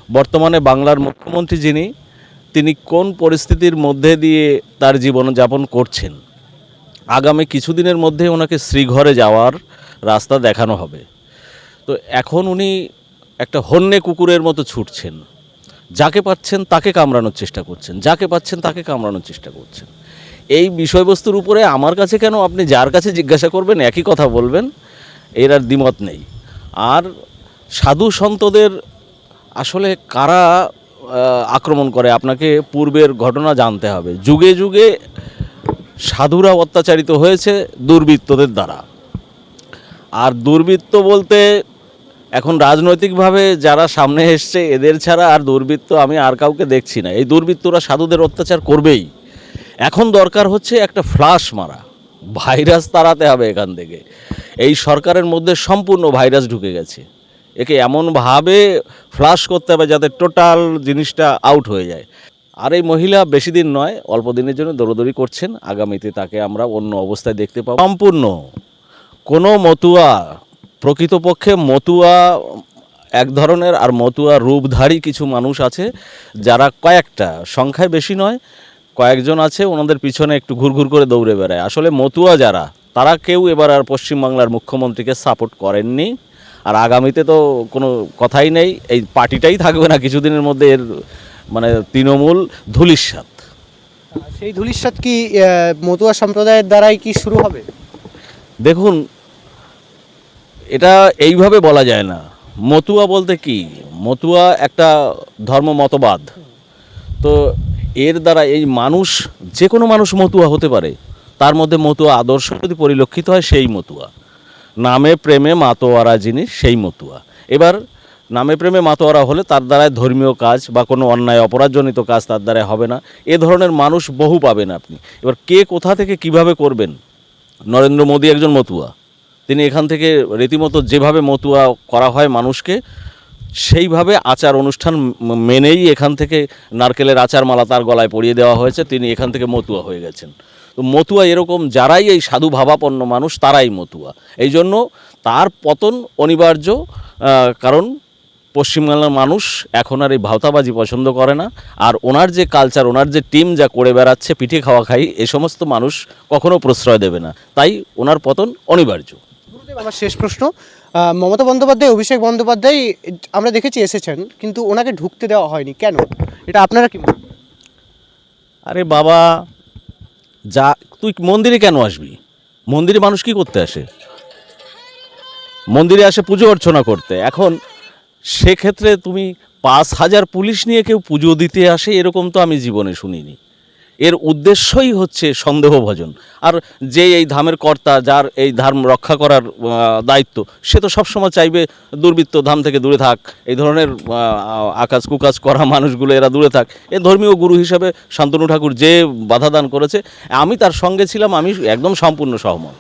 বর্তমানে বাংলার মুখ্যমন্ত্রী যিনি, তিনি কোন পরিস্থিতির মধ্যে দিয়ে তার জীবনযাপন করছেন। আগামী কিছুদিনের মধ্যে ওনাকে শ্রীঘরে যাওয়ার রাস্তা দেখানো হবে। তো এখন উনি একটা হন্যে কুকুরের মতো ছুটছেন, যাকে পাচ্ছেন তাকে কামড়ানোর চেষ্টা করছেন, যাকে পাচ্ছেন তাকে কামড়ানোর চেষ্টা করছেন। এই বিষয়বস্তুর উপরে আমার কাছে কেন, আপনি যার কাছে জিজ্ঞাসা করবেন একই কথা বলবেন, এর আর দ্বিমত নেই। আর সাধু সন্তদের আসলে কারা আক্রমণ করে, আপনাকে পূর্বের ঘটনা জানতে হবে। যুগে যুগে সাধুরা অত্যাচারিত হয়েছে দুর্বৃত্তদের দ্বারা। আর দুর্বৃত্ত বলতে এখন রাজনৈতিকভাবে যারা সামনে এসছে এদের ছাড়া আর দুর্বৃত্ত আমি আর কাউকে দেখছি না। এই দুর্বৃত্তরা সাধুদের অত্যাচার করবেই। এখন দরকার হচ্ছে একটা ফ্লাশ মারা, ভাইরাস তাড়াতে হবে এখান থেকে। এই সরকারের মধ্যে সম্পূর্ণ ভাইরাস ঢুকে গেছে, একে এমনভাবে ফ্লাশ করতে হবে যাতে টোটাল জিনিসটা আউট হয়ে যায়। আর এই মহিলা বেশি দিন নয়, অল্প দিনের জন্য দৌড়দৌড়ি করছেন, আগামীতে তাকে আমরা অন্য অবস্থায় দেখতে পাবো। সম্পূর্ণ কোনো মতুয়া, প্রকৃতপক্ষে মতুয়া এক ধরনের, আর মতুয়া রূপধারী কিছু মানুষ আছে যারা কয়েকটা, সংখ্যায় বেশি নয়, কয়েকজন আছে, ওনাদের পিছনে একটু ঘুরঘুর করে দৌড়ে বেড়ায়। আসলে মতুয়া যারা, তারা কেউ এবার আর পশ্চিমবাংলার মুখ্যমন্ত্রীকে সাপোর্ট করেননি। আর আগামীতে তো কোনো কথাই নেই, এই পার্টিটাই থাকবে না কিছুদিনের মধ্যে। এর মানে তৃণমূল ধূলিসাৎ। সেই ধূলিসাৎ কি মতুয়া সম্প্রদায়ের দ্বারাই কি শুরু হবে? দেখুন, এটা এইভাবে বলা যায় না। মতুয়া বলতে কি, মতুয়া একটা ধর্ম মতবাদ। তো এর দ্বারা এই মানুষ, যে কোনো মানুষ মতুয়া হতে পারে। তার মধ্যে মতুয়া আদর্শ যদি পরিলক্ষিত হয় সেই মতুয়া। নামে প্রেমে মাতোয়ারা যিনি, সেই মতুয়া। এবার নামে প্রেমে মাতোয়ারা হলে তার দ্বারায় ধর্মীয় কাজ বা কোনো অন্যায় অপরাধজনিত কাজ তার দ্বারায় হবে না। এ ধরনের মানুষ বহু পাবেন আপনি। এবার কে কোথা থেকে কিভাবে করবেন। নরেন্দ্র মোদী একজন মতুয়া, তিনি এখান থেকে রীতিমতো যেভাবে মতুয়া করা হয় মানুষকে, সেইভাবে আচার অনুষ্ঠান মেনেই এখান থেকে নারকেলের আচার মালা তার গলায় পরিয়ে দেওয়া হয়েছে, তিনি এখান থেকে মতুয়া হয়ে গেছেন। তো মতুয়া এরকম যারাই এই সাধু ভাবাপন্ন মানুষ তারাই মতুয়া। এই জন্য তার পতন অনিবার্য, কারণ পশ্চিমবাংলার মানুষ এখন আর এই ভাওতাবাজি পছন্দ করে না। আর ওনার যে কালচার, ওনার যে টিম যা করে বেড়াচ্ছে, পিঠে খাওয়া খাই, এ সমস্ত মানুষ কখনো প্রশ্রয় দেবে না। তাই ওনার পতন অনিবার্য। আমার শেষ প্রশ্ন, মমতা বন্দ্যোপাধ্যায়, অভিষেক বন্দ্যোপাধ্যায় আমরা দেখেছি এসেছেন, কিন্তু ওনাকে ঢুকতে দেওয়া হয়নি কেন? এটা আপনারা কি মনে করেন? আরে বাবা, যা তুই মন্দিরে কেন আসবি? মন্দিরে মানুষ কি করতে আসে? মন্দিরে আসে পুজো অর্চনা করতে। এখন সেক্ষেত্রে তুমি 5,000 পুলিশ নিয়ে কেউ পুজো দিতে আসে, এরকম তো আমি জীবনে শুনিনি। এর উদ্দেশ্যই হচ্ছে সন্দেহভজন। আর যে এই ধামের কর্তা, যার এই ধাম রক্ষা করার দায়িত্ব, সে তো সবসময় চাইবে দুর্বৃত্ত ধাম থেকে দূরে থাক, এই ধরনের আকাজ কুকাজ করা মানুষগুলো এরা দূরে থাক। এ ধর্মীয় গুরু হিসাবে শান্তনু ঠাকুর যে বাধা দান করেছে, আমি তার সঙ্গে ছিলাম, আমি একদম সম্পূর্ণ সহমত।